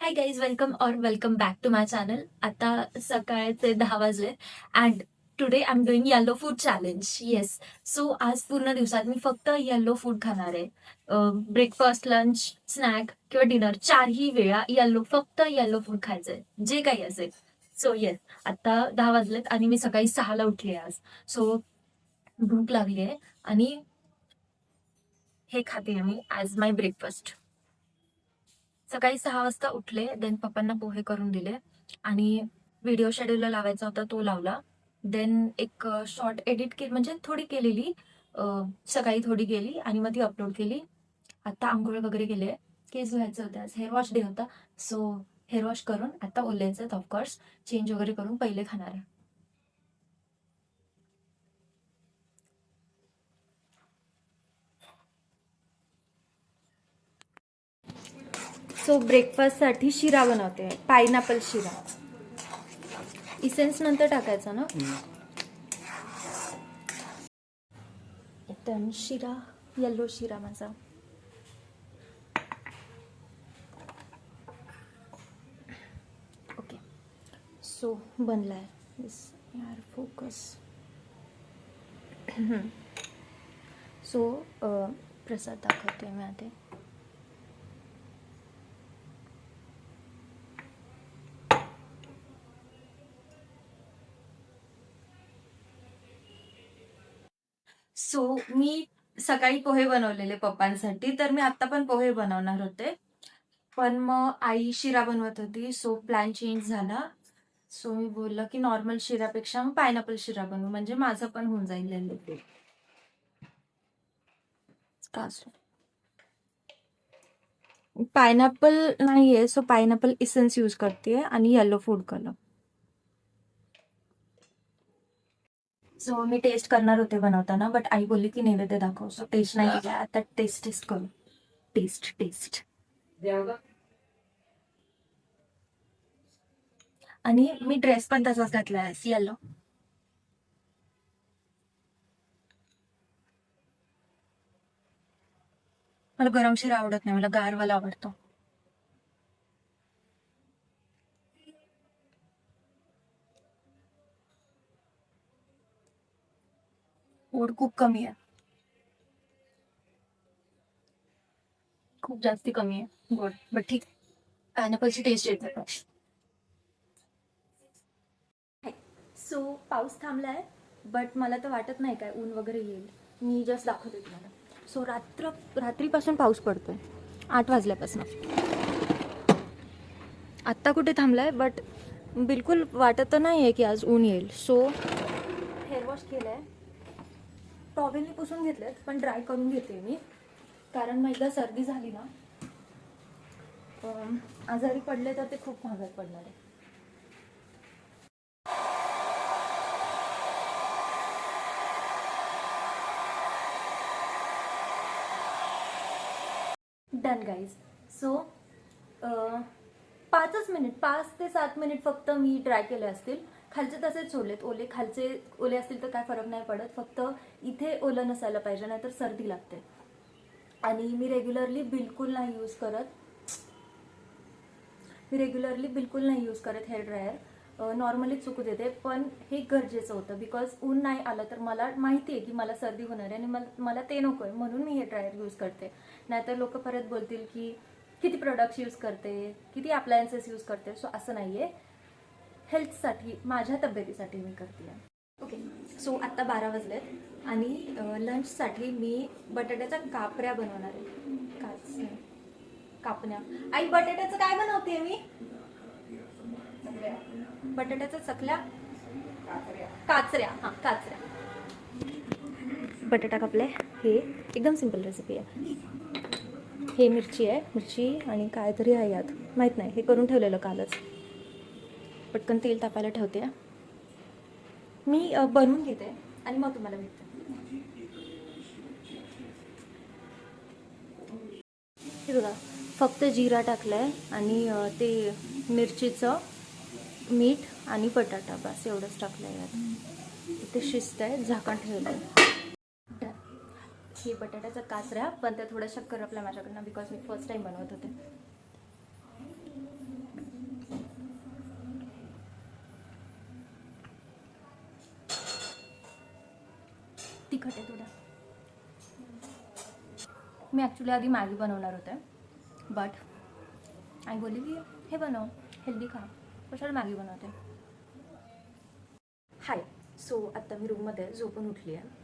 High guys, welcome back to my channel. आता सकाळचे 10 वाजले and today I am doing yellow food challenge. Yes. So आज पूर्ण दिवसात मी फक्त येलो फूड खाणार आहे. ब्रेकफास्ट, लंच, स्नॅक किंवा डिनर चारही वेळा फक्त येलो फूड खायचंय, जे काही असेल. सो येस, आता 10 वाजलेत आणि मी सकाळी 6ला उठली आज. सो भूक लागली आहे आणि हे खाते मी ॲज माय ब्रेकफास्ट. सकाळी 6 वाजता उठले, देन पप्पांना पोहे करून दिले आणि व्हिडिओ शेड्यूलला लावायचा होता तो लावला. देन एक शॉर्ट एडिट केली, म्हणजे थोडी केलेली, सकाळी थोडी केली आणि मग ती अपलोड केली. आता आंघोळ वगैरे केले, केस धुवायचे होते, आज हेअर वॉश डे होता. सो हेअर वॉश करून आता ओलायचे आहेत, ऑफकोर्स चेंज वगैरे करून पहिले खाणार आहे. सो ब्रेकफास्टसाठी शिरा बनवते, पायनॅपल शिरा. इसेन्स नंतर टाकायचं ना. एकदम शिरा, येल्लो शिरा माझा. ओके, सो बनलाय. यार फोकस. सो प्रसाद दाखवते मी आधी. सो मी सकाळी पोहे बनवलेले पप्पांसाठी, तर मी आता पण पोहे बनवणार होते, पण मग आई शिरा बनवत होती, सो प्लॅन चेंज झाला. सो मी बोललं की नॉर्मल शिरापेक्षा मग पायनॅपल शिरा बनवू, म्हणजे माझं पण होऊन जाईल. पायनॅपल नाहीये, सो पायनॅपल इसेन्स यूज करते आणि येलो फूड कलर. सो मी टेस्ट करणार होते बनवताना, बट आई बोलली की नैवेद्य दाखव. सो टेस्ट नाही केला, आता टेस्ट करू. टेस्ट. आणि मी ड्रेस पण तसाच घातलाय, येलो. मला गरम शिरा आवडत नाही, मला गारवाला आवडतो. गोड खूप कमी आहे, खूप जास्ती कमी आहे गोड, बट ठीक. पायनॅपलची टेस्ट येते. सो पाऊस थांबलाय, बट मला तर वाटत नाही काय ऊन वगैरे येईल. मी जस्ट दाखवते तुम्हाला. सो रात्रीपासून पाऊस पडतोय, 8 वाजल्यापासून. आत्ता कुठे थांबलाय, बट बिलकुल वाटत तर नाही आहे की आज ऊन येईल. सो हेअर वॉश केलं आहे, टॉवेलनी पुसून घेतलेत, पण ड्राय करून घेते मी, कारण मग एकदा सर्दी झाली ना, आजारी पडले तर ते खूप महागात पडणार आहे. Done guys. सो 5 ते 7 मिनिट फक्त मी ड्राय केले असतील. खालचे तसेच सोडलेत, खालचे ओले असतील तर काय फरक नाही पडत, फक्त इथे ओलं नसायला पाहिजे, नाहीतर सर्दी लागते. आणि मी रेग्युलरली बिलकुल नाही यूज करत हेअर ड्रायर. नॉर्मली चुकू देते, पण हे गरजेचं होतं, बिकॉज ऊन नाही आलं तर मला माहिती आहे की मला सर्दी होणार आहे आणि मला ते नको आहे, म्हणून मी हे ड्रायर यूज करते. नाहीतर लोक परत बोलतील की किती प्रोडक्ट्स यूज करते, किती अप्लायन्सेस यूज करते. सो असं नाही आहे, हेल्थसाठी, माझ्या तब्येतीसाठी मी करते. ओके, सो आत्ता 12 वाजलेत आणि लंचसाठी मी बटाट्याच्या कापऱ्या बनवणार आहे. कापण्या. आई, बटाट्याचं काय बनवते मी? बटाट्याच्या चकल्या, काचऱ्या. हां, काचऱ्या. बटाटा कापले. हे एकदम सिंपल रेसिपी आहे. हे मिरची आणि काहीतरी आहे यात, माहीत नाही, हे करून ठेवलेलं कालच. पटकन तेल तापायला ठेवते मी, बनवून घेते आणि मग तुम्हाला भेटते. हे बघा, फक्त जिरा टाकलाय आणि ते मिरचीचं, मीठ आणि बटाटा, बस एवढंच टाकलंय यात. ते शिजत आहे, झाकण ठेवलं आहे. हे बटाट्याच्या काचऱ्या, पण त्या थोड्याशा करपल्या माझ्याकडनं, बिकॉज मी फर्स्ट टाइम बनवत होते. तिखट आहे थोडा. मी ॲक्च्युली आधी मॅगी बनवणार होते, बट आई बोलली की हे बनव, हेल्दी खा, कशाला मॅगी बनवते. हाय, सो आत्ता मी रूममध्ये झोपून उठली आहे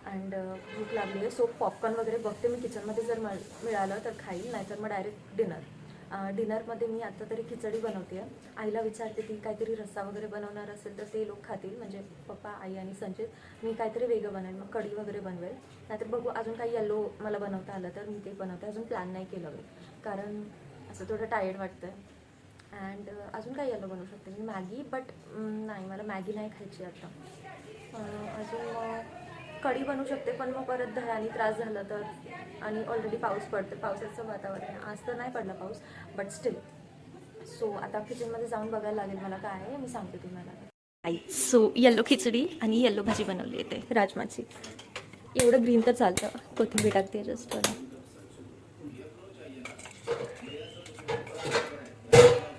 अँड भूक लागली आहे. सो पॉपकॉर्न वगैरे बघते मी किचनमध्ये, जर मिळालं तर खाईल, नाहीतर मग डायरेक्ट डिनरमध्ये मी आत्ता तरी खिचडी बनवते आहे. आईला विचारते ती काहीतरी रस्सा वगैरे बनवणार असेल तर ते लोक खातील, म्हणजे पप्पा, आई आणि संचित. मी काहीतरी वेगळं बनवेल, मग कढी वगैरे बनवेल, नाहीतर बघू अजून काही येल्लो मला बनवता आलं तर मी ते बनवते. अजून प्लॅन नाही केलं मी, कारण असं थोडं टायर्ड वाटतं. अँड अजून काही येल्लो बनवू शकते मी, मॅगी, बट नाही, मला मॅगी नाही खायची आता. अजून कढी बनवू शकते, पण मग परत दह्याने त्रास झाला तर, आणि ऑलरेडी पाऊस पडते, पावसाचं वातावरण आहे. आज तर नाही पडला पाऊस, बट स्टील. सो आता किचनमध्ये जाऊन बघायला लागेल मला काय आहे, मी सांगते तुम्हाला. सो येल्लो खिचडी आणि येल्लो भाजी बनवली येते राजमाची. एवढं ग्रीन तर चालतं, कोथिंबीर टाकते जस्ट.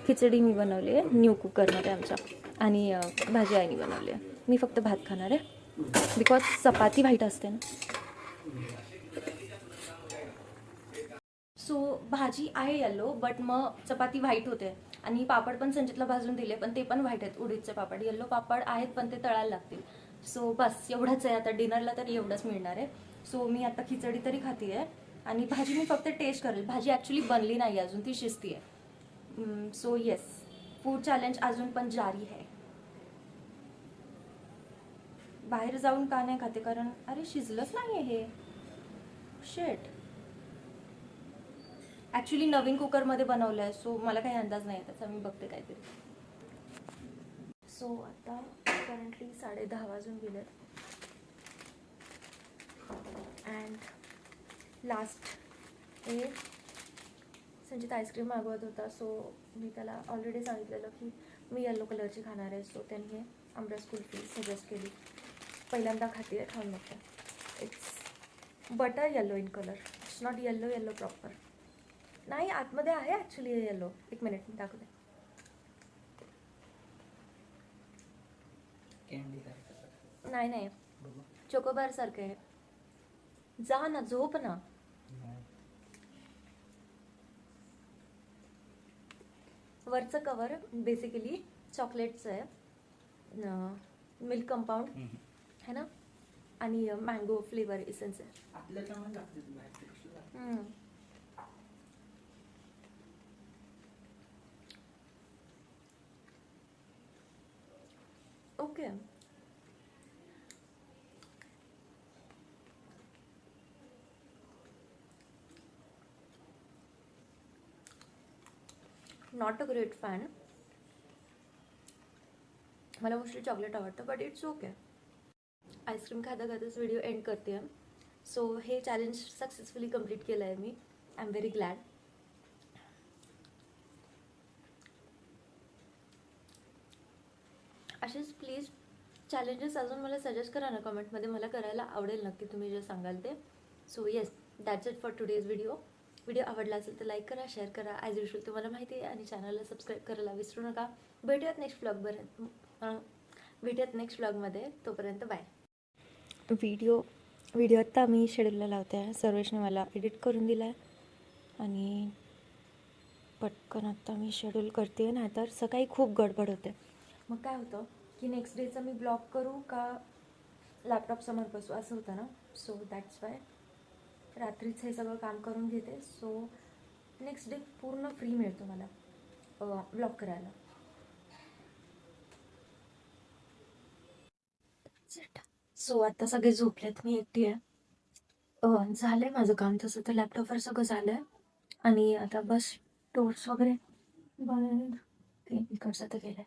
खिचडी मी बनवली आहे न्यू कुकरमध्ये आमच्या, आणि भाजी आईने बनवली आहे. मी फक्त भात खाणार आहे, बिकॉज चपाती व्हाईट असते ना. सो भाजी आहे येल्लो, बट मग चपाती व्हाईट होते, आणि पापड पण संचितला भाजून दिले, पण ते पण व्हाईट आहेत. उडीदचे पापड येल्लो पापड आहेत, पण ते तळायला लागतील. सो बस एवढंच आहे आता. डिनरला तर एवढंच मिळणार आहे. सो मी आता खिचडी तरी खाते आहे, आणि भाजी मी फक्त टेस्ट करेल. भाजी ॲक्च्युली बनली नाही अजून, ती शिजती आहे. सो येस, फूड चॅलेंज अजून पण जारी आहे. बाहेर जाऊन का नाही खाते, कारण अरे शिजलंच नाही आहे हे. शेट, ॲक्च्युली नवीन कुकरमध्ये बनवलं आहे, सो मला काही अंदाज नाही त्याचा. मी बघते काहीतरी. सो आता करंटली 10:30 वाजून गेले, अँड लास्ट हे संचित आईस्क्रीम मागवत होता. सो मी त्याला ऑलरेडी सांगितलेलं की मी येल्लो कलरची खाणार आहे. सो त्यांनी हे आमरस कुल्फी सजेस्ट केली. पहिल्यांदा खाते आहे, खाऊन बघते. It's butter yellow in colour, it's not yellow yellow proper. नाही, आतमध्ये आहे ॲक्च्युली हे येल्लो. एक मिनिट मी दाखवते. नाही नाही, चोकोबार सारखं आहे. जा ना, झोप ना. वरचं कवर बेसिकली चॉकलेटचं आहे, मिल्क कंपाऊंड है ना, आणि मँगो फ्लेवर इसेन्स आहे. Okay, not a great fan. मला मोस्टली चॉकलेट आवडतं, बट इट्स ओके. आईस्क्रीम खाता खाताच व्हिडिओ एंड करते आहे. सो हे चॅलेंज सक्सेसफुली कंप्लीट केलं आहे मी. I am very glad. असेच प्लीज चॅलेंजेस अजून मला सजेस्ट करा ना कमेंटमध्ये. मला करायला आवडेल नक्की, तुम्ही जे सांगाल ते. So yes, that's it for today's video. Video आवडला असेल तर लाईक करा, शेअर करा, ॲज युजल तुम्हाला माहिती आहे, आणि चॅनलला सबस्क्राईब करायला विसरू नका. भेटूयात नेक्स्ट ब्लॉगमध्ये. तोपर्यंत बाय. व्हिडिओ आत्ता मी शेड्यूलला लावते आहे. सर्वेशने मला एडिट करून दिला आहे, आणि पटकन आत्ता मी शेड्यूल करते आहे, नाहीतर सकाळी खूप गडबड होते. मग काय होतं की नेक्स्ट डेचं मी ब्लॉग करू का लॅपटॉपसमोर बसू असं होतं ना. सो दॅट्स वाय रात्रीच हे सगळं काम करून घेते. सो नेक्स्ट डे पूर्ण फ्री मिळतो मला ब्लॉग करायला. सो आता सगळे झोपलेत, मी एकटी आहे. झालं आहे माझं काम तसं तर, लॅपटॉपवर सगळं झालं आहे, आणि आता बस टोर्स वगैरे बंद, ते इकडचं तर गेलं आहे.